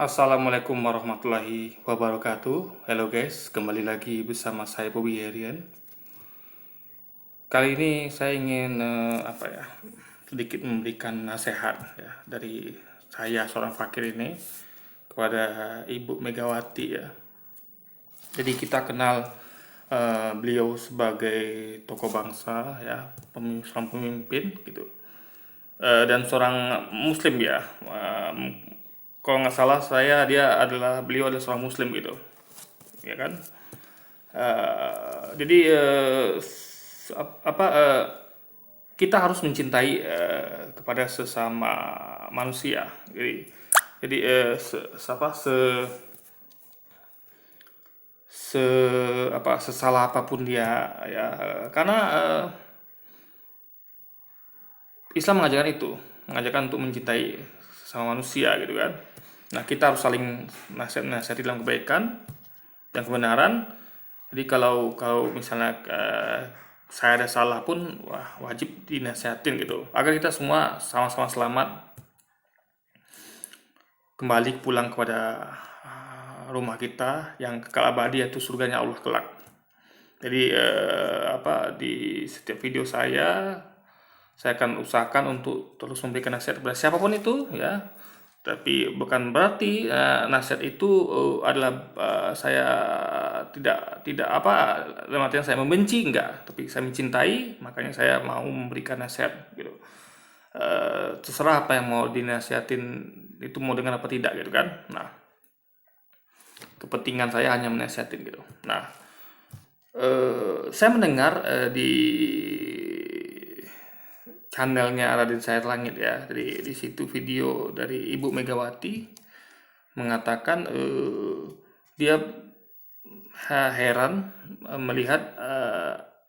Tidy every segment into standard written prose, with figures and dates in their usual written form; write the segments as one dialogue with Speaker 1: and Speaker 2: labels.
Speaker 1: Assalamualaikum warahmatullahi wabarakatuh. Halo guys, kembali lagi bersama saya Bobby Herian. Kali ini saya ingin sedikit memberikan nasihat ya dari saya seorang fakir ini kepada Ibu Megawati ya. Jadi kita kenal beliau sebagai tokoh bangsa ya, seorang pemimpin gitu. Dan seorang muslim ya. Kalau nggak salah beliau adalah seorang muslim gitu ya kan. Jadi kita harus mencintai kepada sesama manusia. Jadi sesalah apapun dia ya, karena Islam mengajarkan untuk mencintai sama manusia gitu kan. Nah, kita harus saling nasihati dalam kebaikan dan kebenaran. Jadi kalau kalau misalnya saya ada salah pun, wajib dinasihatin gitu, agar kita semua sama-sama selamat kembali pulang kepada rumah kita yang kekal abadi, yaitu surganya Allah kelak. Jadi di setiap video saya akan usahakan untuk terus memberikan nasihat kepada siapapun itu ya. Tapi bukan berarti nasihat itu adalah saya tidak dalam artian saya membenci, enggak, tapi saya mencintai, makanya saya mau memberikan nasihat gitu. Terserah apa yang mau dinasihatin itu, mau dengar apa tidak gitu kan. Nah, kepentingan saya hanya menasihatin gitu. Nah, saya mendengar di channelnya Raden Said Langit ya. Jadi di situ video dari Ibu Megawati mengatakan dia heran melihat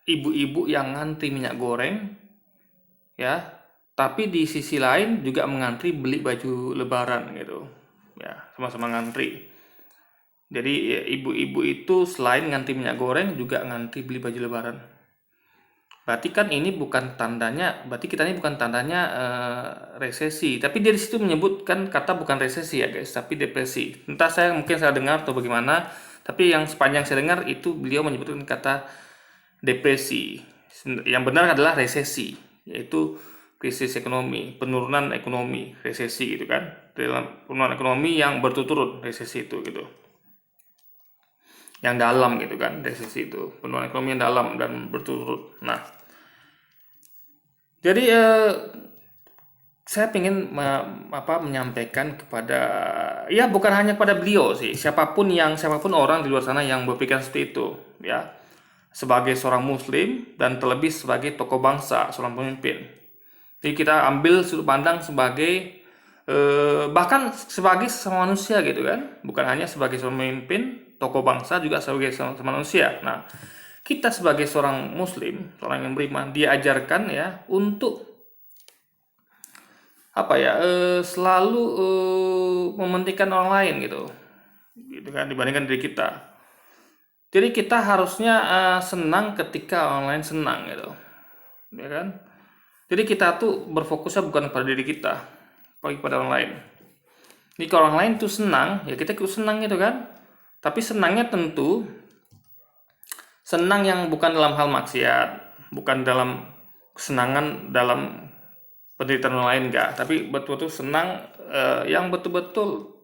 Speaker 1: ibu-ibu yang ngantri minyak goreng ya, tapi di sisi lain juga mengantri beli baju lebaran gitu ya, sama-sama ngantri. Jadi ibu-ibu itu selain ngantri minyak goreng juga ngantri beli baju lebaran. Berarti kan ini bukan tandanya, berarti kita ini bukan tandanya resesi. Tapi dia di situ menyebutkan kata bukan resesi ya guys, tapi depresi. Entah mungkin saya dengar atau bagaimana, tapi yang sepanjang saya dengar itu beliau menyebutkan kata depresi. Yang benar adalah resesi, yaitu krisis ekonomi, penurunan ekonomi, resesi gitu kan. Dalam penurunan ekonomi yang berturut-turut, resesi itu gitu. Yang dalam gitu kan, resesi itu penurunan ekonomi yang dalam dan berturut-turut. Nah, jadi saya ingin menyampaikan kepada, ya bukan hanya kepada beliau sih, siapapun orang di luar sana yang berpikiran seperti itu ya, sebagai seorang muslim dan terlebih sebagai tokoh bangsa, seorang pemimpin. Jadi kita ambil sudut pandang sebagai bahkan sebagai sesama manusia gitu kan, bukan hanya sebagai seorang pemimpin, tokoh bangsa, juga sebagai sesama manusia. Nah, kita sebagai seorang muslim, seorang yang beriman, diajarkan ya untuk selalu mementingkan orang lain gitu kan, dibandingkan diri kita. Jadi kita harusnya senang ketika orang lain senang gitu ya kan. Jadi kita tuh berfokusnya bukan pada diri kita, tapi pada orang lain. Jadi kalau orang lain tuh senang, ya kita ikut senang gitu kan. Tapi senangnya tentu senang yang bukan dalam hal maksiat, bukan dalam kesenangan dalam penderitaan orang lain, enggak, tapi betul-betul senang yang betul-betul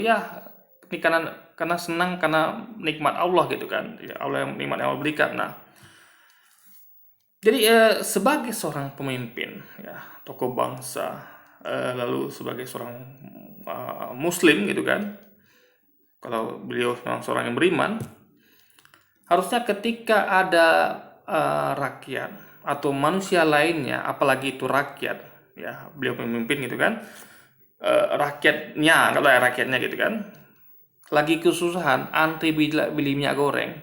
Speaker 1: ya ini karena senang karena nikmat Allah gitu kan, ya, Allah yang nikmat yang Allah berikan. Nah, jadi sebagai seorang pemimpin ya, tokoh bangsa, lalu sebagai seorang muslim gitu kan, kalau beliau seorang yang beriman, harusnya ketika ada rakyat atau manusia lainnya, apalagi itu rakyat ya, beliau pemimpin gitu kan, rakyatnya gitu kan, lagi kesusahan antri beli minyak goreng,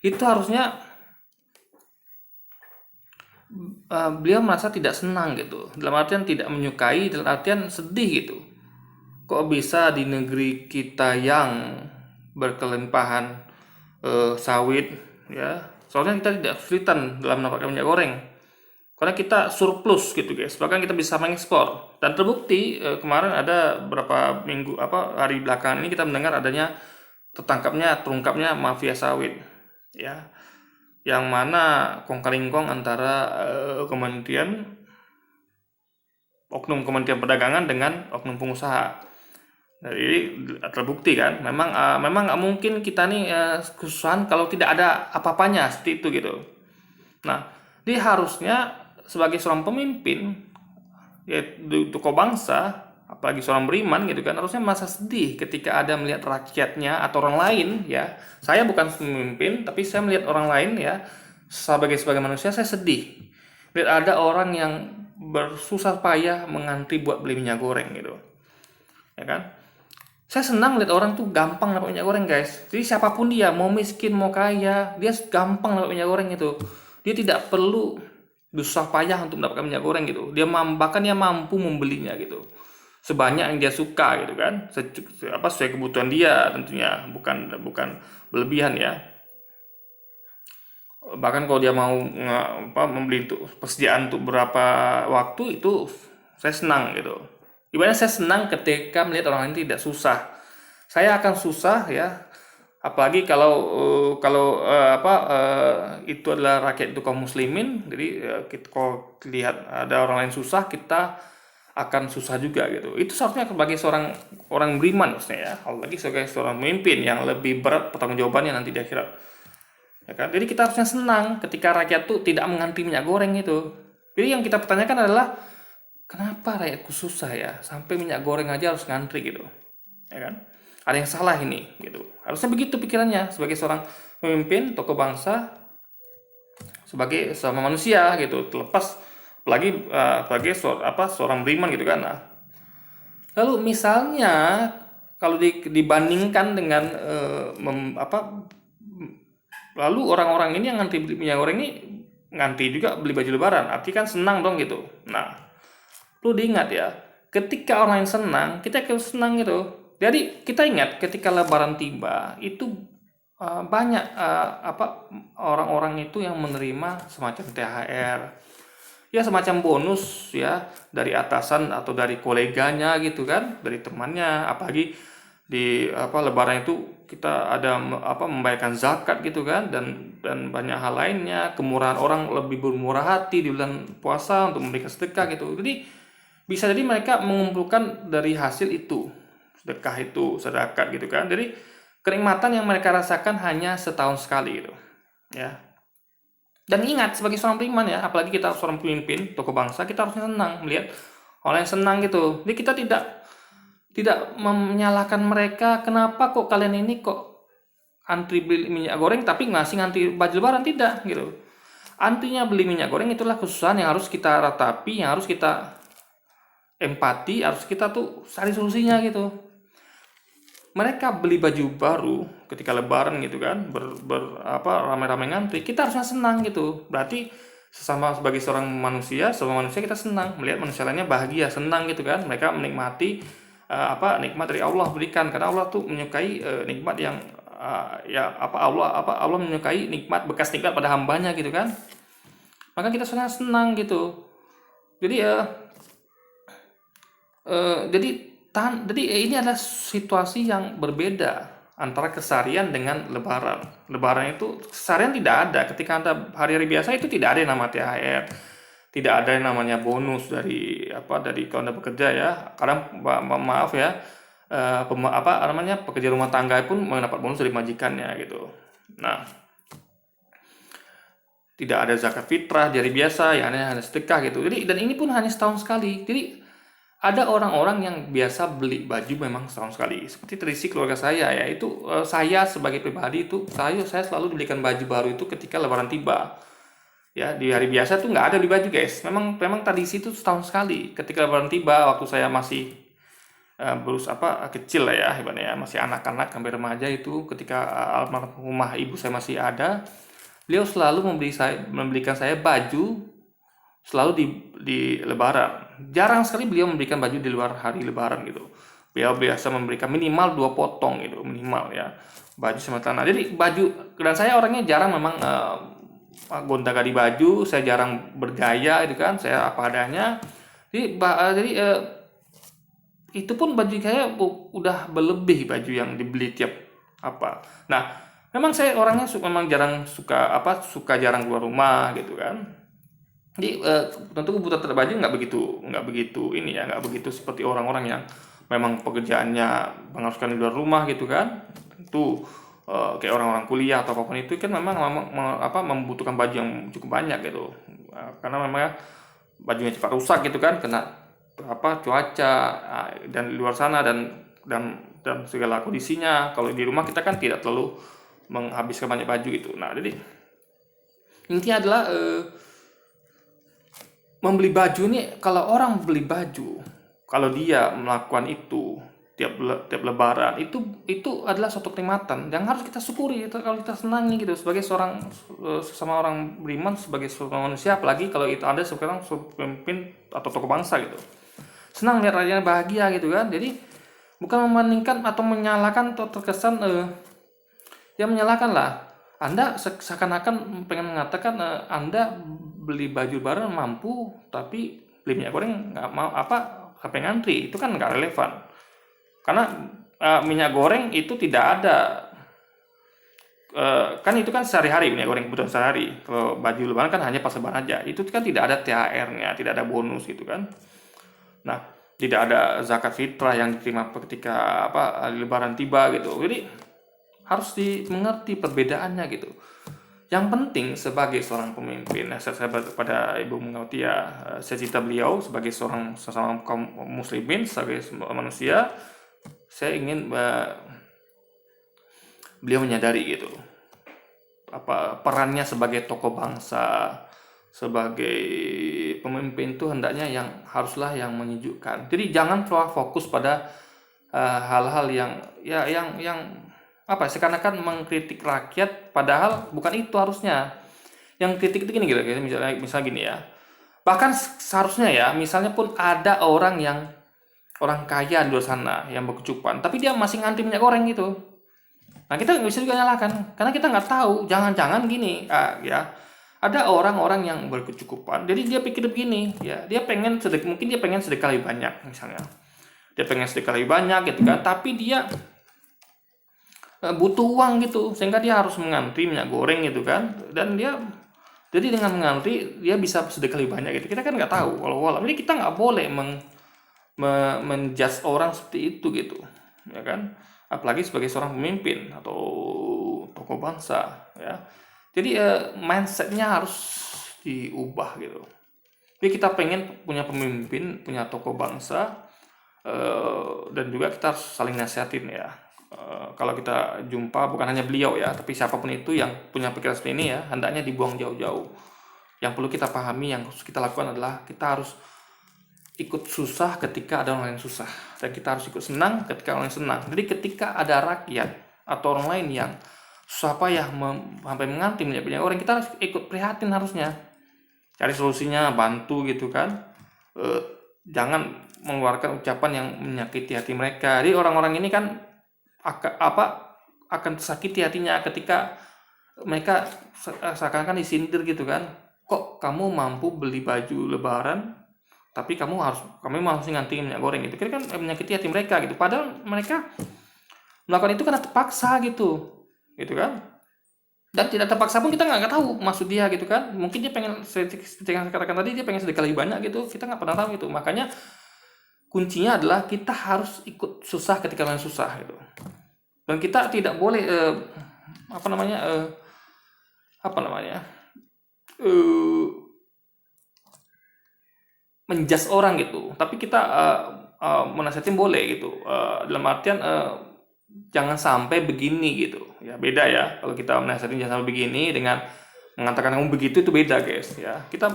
Speaker 1: itu harusnya beliau merasa tidak senang gitu, dalam artian tidak menyukai, dalam artian sedih gitu. Kok bisa di negeri kita yang berkelimpahan sawit ya, soalnya kita tidak kesulitan dalam mendapatkan minyak goreng, karena kita surplus gitu guys, bahkan kita bisa mengekspor. Dan terbukti kemarin ada beberapa minggu hari belakangan ini kita mendengar adanya terungkapnya mafia sawit, ya, yang mana kong kali kong antara oknum Kementerian Perdagangan dengan oknum pengusaha. Jadi terbukti kan, memang nggak mungkin kita nih kesusahan kalau tidak ada apa-apanya seperti itu gitu. Nah, dia harusnya sebagai seorang pemimpin, yaitu tokoh bangsa, apalagi seorang beriman gitu kan, harusnya merasa sedih ketika ada melihat rakyatnya atau orang lain, ya. Saya bukan pemimpin, tapi saya melihat orang lain, ya, sebagai manusia saya sedih. Lihat ada orang yang bersusah payah mengantri buat beli minyak goreng gitu, ya kan. Saya senang lihat orang tuh gampang dapat minyak goreng guys. Jadi siapapun dia, mau miskin mau kaya, dia gampang dapat minyak goreng itu. Dia tidak perlu susah payah untuk mendapatkan minyak goreng gitu. Bahkan dia mampu membelinya gitu, sebanyak yang dia suka gitu kan. Sesuai kebutuhan dia tentunya, bukan berlebihan ya. Bahkan kalau dia mau membeli untuk persediaan untuk berapa waktu, itu saya senang gitu. Ibaratnya saya senang ketika melihat orang lain tidak susah. Saya akan susah ya, apalagi kalau itu adalah rakyat itu kaum muslimin. Jadi kalau lihat ada orang lain susah, kita akan susah juga gitu. Itu seharusnya sebagai seorang orang beriman maksudnya ya, apalagi sebagai seorang pemimpin yang lebih berat pertanggungjawabannya nanti di akhirat. Ya kan? Jadi kita harusnya senang ketika rakyat tuh tidak mengantri minyak goreng itu. Jadi yang kita pertanyakan adalah, kenapa rakyatku susah ya, sampai minyak goreng aja harus ngantri gitu, ya kan? Ada yang salah ini gitu. Harusnya begitu pikirannya sebagai seorang pemimpin, tokoh bangsa, sebagai sama manusia gitu. Terlepas apalagi seorang beriman gitu kan. Nah, lalu misalnya kalau dibandingkan dengan lalu orang-orang ini yang ngantri beli minyak goreng ini ngantri juga beli baju lebaran, artinya kan senang dong gitu. Nah, perlu diingat ya, ketika orang lain senang, kita ikut senang gitu. Jadi kita ingat ketika lebaran tiba, itu banyak orang-orang itu yang menerima semacam THR, ya semacam bonus ya, dari atasan atau dari koleganya gitu kan, dari temannya. Apalagi di lebaran itu kita ada membayarkan zakat gitu kan, dan banyak hal lainnya. Kemurahan orang lebih bermurah hati di bulan puasa untuk memberikan sedekah gitu. Jadi bisa jadi mereka mengumpulkan dari hasil itu, sedekah itu, zakat gitu kan. Jadi kenikmatan yang mereka rasakan hanya setahun sekali gitu, ya. Dan ingat, sebagai seorang beriman ya, apalagi kita seorang pemimpin, tokoh bangsa, kita harusnya senang melihat orang yang senang gitu. Jadi kita tidak menyalahkan mereka, kenapa kok kalian ini kok antri beli minyak goreng tapi ngasih ngantri baju lebaran, tidak gitu. Antrinya beli minyak goreng itulah kesusahan yang harus kita ratapi, yang harus kita empati, harus kita tuh cari solusinya gitu. Mereka beli baju baru ketika lebaran gitu kan, ramai-ramai ngantri, kita harusnya senang gitu. Berarti sebagai seorang manusia kita senang melihat manusia lainnya bahagia, senang gitu kan. Mereka menikmati nikmat dari Allah berikan, karena Allah tuh menyukai nikmat yang Allah menyukai bekas nikmat pada hambanya gitu kan. Maka kita senang gitu. Jadi jadi ini adalah situasi yang berbeda antara keseharian dengan lebaran. Lebaran itu keseharian tidak ada. Ketika Anda hari-hari biasa itu tidak ada yang namanya THR, tidak ada yang namanya bonus dari kalau Anda bekerja ya. Kadang maaf ya, pekerja rumah tangga pun mendapat bonus dari majikannya gitu. Nah, tidak ada zakat fitrah di hari biasa, ya hanya sedekah gitu. Jadi, dan ini pun hanya setahun sekali. Jadi ada orang-orang yang biasa beli baju memang setahun sekali. Seperti tradisi keluarga saya ya, itu saya sebagai pribadi itu saya selalu dibelikan baju baru itu ketika lebaran tiba. Ya, di hari biasa tuh nggak ada beli baju guys. Memang tradisi itu setahun sekali. Ketika lebaran tiba, waktu saya masih kecil lah ya, ibaratnya masih anak-anak sampai remaja itu, ketika almarhumah ibu saya masih ada, beliau selalu membelikan saya baju selalu di lebaran. Jarang sekali beliau memberikan baju di luar hari lebaran gitu. Beliau biasa memberikan minimal 2 potong gitu, minimal ya, baju sama celana. Jadi baju, dan saya orangnya jarang memang gonta-ganti baju, saya jarang bergaya gitu kan, saya apa adanya. Jadi itu pun baju saya udah berlebih baju yang dibeli tiap apa. Nah, memang saya orangnya memang jarang suka jarang keluar rumah gitu kan. Jadi tentu kebutuhan terhadap baju nggak begitu ini ya, nggak begitu seperti orang-orang yang memang pekerjaannya mengharuskan di luar rumah gitu kan. Tentu kayak orang-orang kuliah atau apapun itu kan memang membutuhkan baju yang cukup banyak gitu. Karena memang bajunya cepat rusak gitu kan, kena cuaca dan di luar sana dan segala kondisinya. Kalau di rumah kita kan tidak terlalu menghabiskan banyak baju gitu. Nah, jadi intinya adalah membeli baju nih, kalau orang beli baju, kalau dia melakukan itu tiap lebaran, itu adalah suatu kenikmatan yang harus kita syukuri itu, kalau kita senangi gitu sebagai seorang sesama orang beriman, sebagai seorang manusia, apalagi kalau itu Anda sekarang pemimpin atau tokoh bangsa gitu. Senang lihat rakyatnya bahagia gitu kan. Jadi bukan membandingkan atau menyalahkan atau terkesan ya menyalahkan lah. Anda seakan-akan pengen mengatakan Anda beli baju lebaran mampu, tapi beli minyak goreng nggak mau sampai ngantri, itu kan nggak relevan. Karena minyak goreng itu tidak ada, kan itu kan sehari-hari, minyak goreng kebutuhan sehari. Kalau baju lebaran kan hanya pas lebaran aja, itu kan tidak ada THR-nya, tidak ada bonus gitu kan. Nah, tidak ada zakat fitrah yang diterima ketika lebaran tiba gitu. Jadi harus dimengerti perbedaannya gitu. Yang penting sebagai seorang pemimpin, saya pada Ibu Mengautia, saya cita beliau sebagai seorang sesama kaum muslimin, sebagai manusia, saya ingin beliau menyadari gitu perannya sebagai tokoh bangsa, sebagai pemimpin itu hendaknya haruslah yang menyejukkan. Jadi jangan terlalu fokus pada hal-hal yang seakan-akan mengkritik rakyat, padahal bukan itu harusnya. Yang kritik itu gini gitu, misalnya gini ya. Bahkan seharusnya ya, misalnya pun ada orang kaya di luar sana yang berkecukupan, tapi dia masih ngantri minyak goreng gitu. Nah, kita nggak bisa juga nyalakan, karena kita nggak tahu. Jangan-jangan gini, ya. Ada orang-orang yang berkecukupan, jadi dia pikir begini, ya. Mungkin dia pengen sedekah lebih banyak, misalnya. Dia pengen sedekah lebih banyak gitu kan, tapi dia butuh uang gitu, sehingga dia harus mengantri minyak goreng gitu kan, dan jadi dengan mengantri dia bisa sedekah lebih banyak gitu. Kita kan nggak tahu walau jadi kita nggak boleh menjudge orang seperti itu gitu, ya kan, apalagi sebagai seorang pemimpin atau tokoh bangsa ya. Jadi mindsetnya harus diubah gitu. Jadi kita pengen punya pemimpin, punya tokoh bangsa, dan juga kita harus saling nasihatin ya. Kalau kita jumpa, bukan hanya beliau ya, tapi siapapun itu yang punya pikiran seperti ini ya, hendaknya dibuang jauh-jauh. Yang perlu kita pahami, yang harus kita lakukan adalah kita harus ikut susah ketika ada orang lain susah, dan kita harus ikut senang ketika orang lain senang. Jadi ketika ada rakyat atau orang lain yang susah payah sampai mengantri minyak goreng, kita harus ikut prihatin, harusnya cari solusinya, bantu gitu kan. Jangan mengeluarkan ucapan yang menyakiti hati mereka. Jadi orang-orang ini kan akan tersakiti hatinya ketika mereka seakan-akan disindir gitu kan. Kok kamu mampu beli baju lebaran, tapi kamu masih ngantri minyak goreng gitu. Kira kan menyakiti hati mereka gitu. Padahal mereka melakukan itu karena terpaksa gitu kan. Dan tidak terpaksa pun kita nggak tahu maksud dia gitu kan. Mungkin dia pengen, seperti yang saya katakan tadi, dia pengen sedekah lebih banyak gitu. Kita nggak pernah tahu itu. Makanya kuncinya adalah kita harus ikut susah ketika orang susah gitu. Dan kita tidak boleh menjudge orang gitu. Tapi kita menasihatin boleh gitu. Dalam artian jangan sampai begini gitu. Ya beda ya. Kalau kita menasihatin jangan sampai begini dengan mengatakan kamu begitu, itu beda guys ya. Kita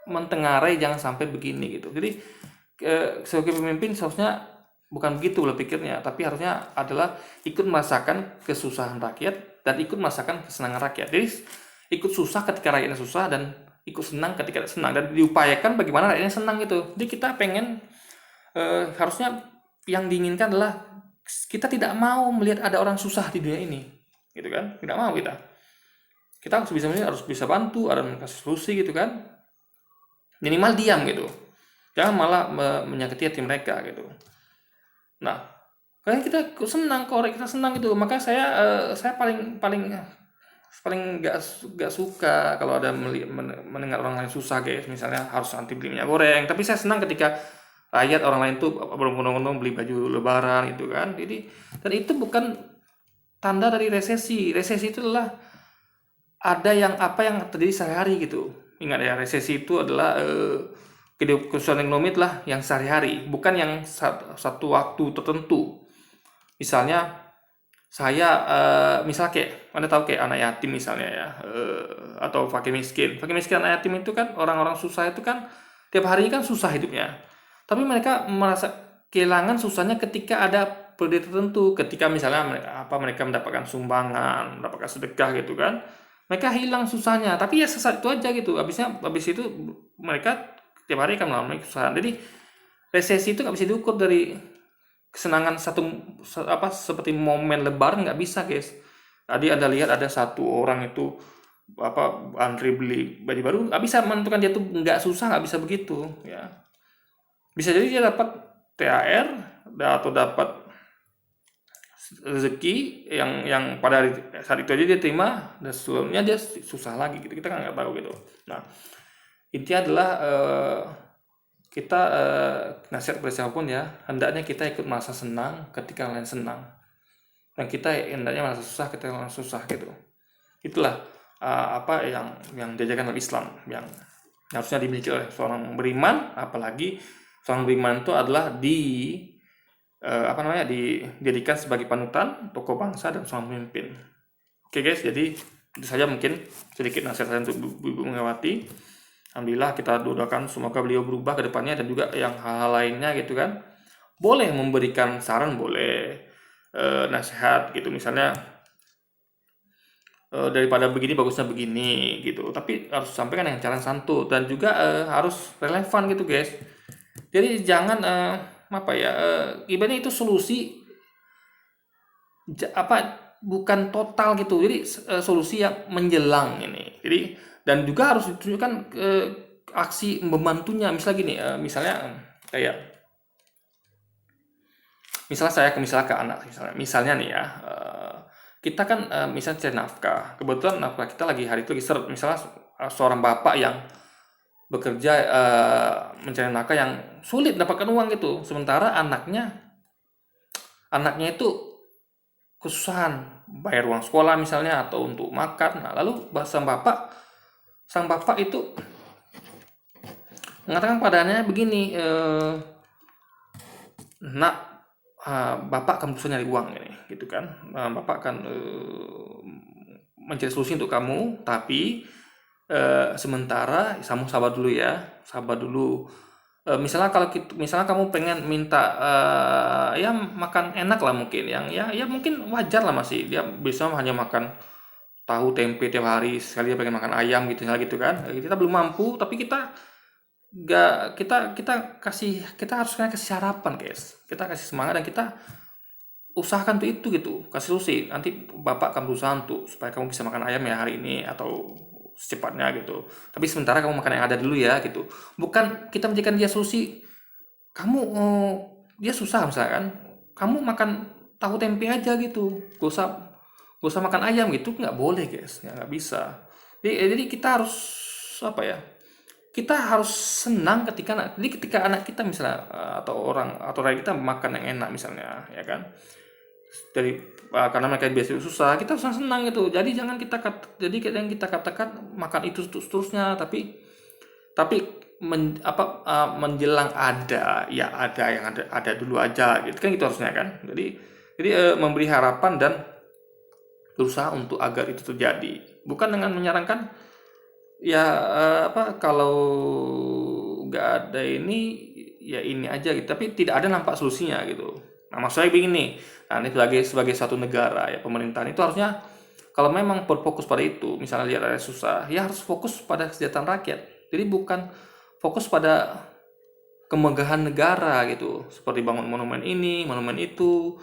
Speaker 1: mentengarai jangan sampai begini gitu. Jadi sebagai pemimpin seharusnya bukan begitu berpikirnya, tapi harusnya adalah ikut merasakan kesusahan rakyat dan ikut merasakan kesenangan rakyat. Jadi ikut susah ketika rakyatnya susah dan ikut senang ketika senang, dan diupayakan bagaimana rakyatnya senang gitu. Jadi kita pengen harusnya yang diinginkan adalah kita tidak mau melihat ada orang susah di dunia ini, gitu kan? Tidak mau kita Kita harus bisa bantu, ada kasih solusi gitu kan. Minimal diam gitu. Jangan malah menyakiti hati mereka gitu. Nah, kan kita senang kalau kita senang gitu. Maka saya paling paling paling nggak suka kalau ada mendengar orang lain susah guys, misalnya harus nanti beli minyak goreng, tapi saya senang ketika lihat orang lain tuh berbondong-bondong beli baju lebaran gitu kan. Jadi dan itu bukan tanda dari resesi. Resesi itu adalah ada yang apa yang terjadi sehari-hari gitu. Ingat ya, resesi itu adalah kesulitan ekonomi lah yang sehari-hari, bukan yang satu waktu tertentu. Misalnya saya misalnya kayak Anda tahu kayak anak yatim misalnya ya, atau fakir miskin. Fakir miskin anak yatim itu kan orang-orang susah itu kan tiap hari kan susah hidupnya. Tapi mereka merasa kehilangan susahnya ketika ada periode tertentu, ketika misalnya mereka mendapatkan sumbangan, mendapatkan sedekah gitu kan. Mereka hilang susahnya, tapi ya sesaat itu aja gitu. Habis itu mereka tiap hari akan mengalami kesusahan. Jadi resesi itu nggak bisa diukur dari kesenangan seperti momen lebaran, nggak bisa guys. Tadi Anda lihat ada satu orang itu antri beli baju baru, nggak bisa menentukan dia tuh nggak susah, nggak bisa begitu ya. Bisa jadi dia dapat THR atau dapat rezeki yang pada saat itu aja dia terima dan sebelumnya dia susah lagi gitu, kita kan nggak tahu gitu. Nah, intinya adalah kita nasihat kepada siapapun ya, hendaknya kita ikut merasa senang ketika orang lain senang, dan kita hendaknya merasa susah ketika orang lain susah gitu. Itulah apa yang diajarkan oleh Islam, yang harusnya dimiliki oleh seorang beriman. Apalagi seorang beriman itu adalah dijadikan sebagai panutan, tokoh bangsa dan seorang pemimpin. Oke guys, jadi itu saja mungkin sedikit nasihat saya untuk Ibu Megawati. Alhamdulillah, kita doakan semoga beliau berubah ke depannya, dan juga yang hal-hal lainnya gitu kan. Boleh memberikan saran, boleh nasihat gitu, misalnya daripada begini bagusnya begini gitu, tapi harus sampaikan dengan cara santun dan juga harus relevan gitu guys. Jadi jangan ibaratnya itu solusi bukan total gitu. Jadi solusi yang menjelang ini. Jadi dan juga harus ditunjukkan aksi membantunya. Misalnya gini, misalnya saya ke anak, misalnya nih ya, kita kan misalnya cari nafkah. Kebetulan nafkah kita hari itu lagi seret. Misalnya seorang bapak yang bekerja mencari nafkah yang sulit dapatkan uang gitu, sementara anaknya itu kesusahan bayar uang sekolah misalnya atau untuk makan. Nah, lalu sang bapak itu mengatakan padanya begini, nak, bapak akan berusaha nyari uang ini gitu kan. Bapak akan mencari solusi untuk kamu, tapi sementara kamu sabar dulu ya, sabar dulu. Misalnya kamu pengen minta ya makan enak lah, mungkin yang ya mungkin wajar lah, masih dia bisa hanya makan tahu tempe tiap hari, sekali dia pengen makan ayam gitu kan. Kita belum mampu, tapi kita harus kasih harapan guys, kita kasih semangat dan kita usahakan tuh itu gitu, kasih solusi. Nanti bapak akan berusaha untuk supaya kamu bisa makan ayam ya hari ini atau secepatnya gitu, tapi sementara kamu makan yang ada dulu ya gitu. Bukan kita menjadikan dia solusi, dia susah misalkan, kamu makan tahu tempe aja gitu, gak usah makan ayam gitu, nggak boleh guys ya, nggak bisa. Jadi kita harus kita harus senang ketika anak kita misalnya atau rakyat kita makan yang enak misalnya ya kan, karena mereka biasa susah, kita harus senang gitu. Jadi jangan kita katakan makan itu terusnya, tapi menjelang ada yang ada dulu aja gitu kan, gitu harusnya kan. Jadi memberi harapan dan berusaha untuk agar itu terjadi, bukan dengan menyarankan ya kalau nggak ada ini ya ini aja gitu, tapi tidak ada nampak solusinya gitu. Nah, maksudnya begini, nah ini sebagai satu negara ya, pemerintahan itu harusnya kalau memang berfokus pada itu, misalnya lihat ada susah, ya harus fokus pada kesejahteraan rakyat. Jadi bukan fokus pada kemegahan negara gitu, seperti bangun monumen ini, monumen itu,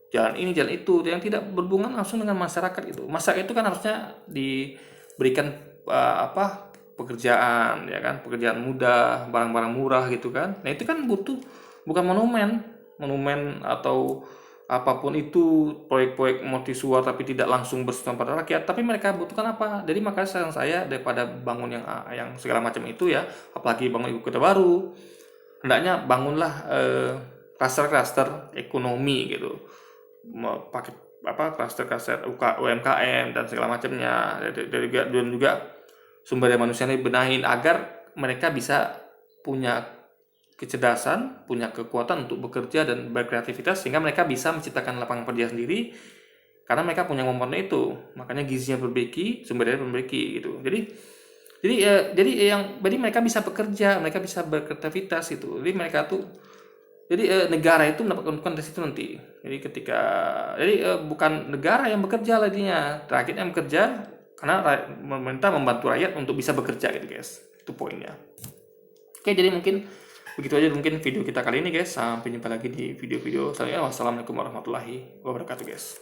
Speaker 1: jalan ini, jalan itu, yang tidak berhubungan langsung dengan masyarakat gitu. Masyarakat itu kan harusnya berikan pekerjaan, ya kan, pekerjaan mudah, barang-barang murah gitu kan. Nah itu kan butuh bukan monumen atau apapun itu, proyek-proyek mercusuar tapi tidak langsung bersentuhan pada rakyat, tapi mereka butuhkan apa? Jadi makanya saran saya, daripada bangun yang segala macam itu ya, apalagi bangun ibu kota baru, hendaknya bangunlah klaster-klaster ekonomi gitu, pakai klaster-klaster UMKM dan segala macamnya, dan juga sumber daya manusia ini benahin agar mereka bisa punya kecerdasan, punya kekuatan untuk bekerja dan berkreativitas, sehingga mereka bisa menciptakan lapangan kerja sendiri karena mereka punya kemampuan itu. Makanya gizinya perbaiki, sumber daya perbaiki gitu. Jadi mereka bisa bekerja, mereka bisa berkreativitas gitu. Jadi mereka tuh, negara itu mendapatkan keuntungan dari situ nanti. Bukan negara yang bekerja ladinya, rakyat yang bekerja, karena pemerintah membantu rakyat untuk bisa bekerja gitu guys. Itu poinnya. Oke, jadi mungkin begitu aja mungkin video kita kali ini guys. Sampai jumpa lagi di video-video selanjutnya. Wassalamualaikum warahmatullahi wabarakatuh guys.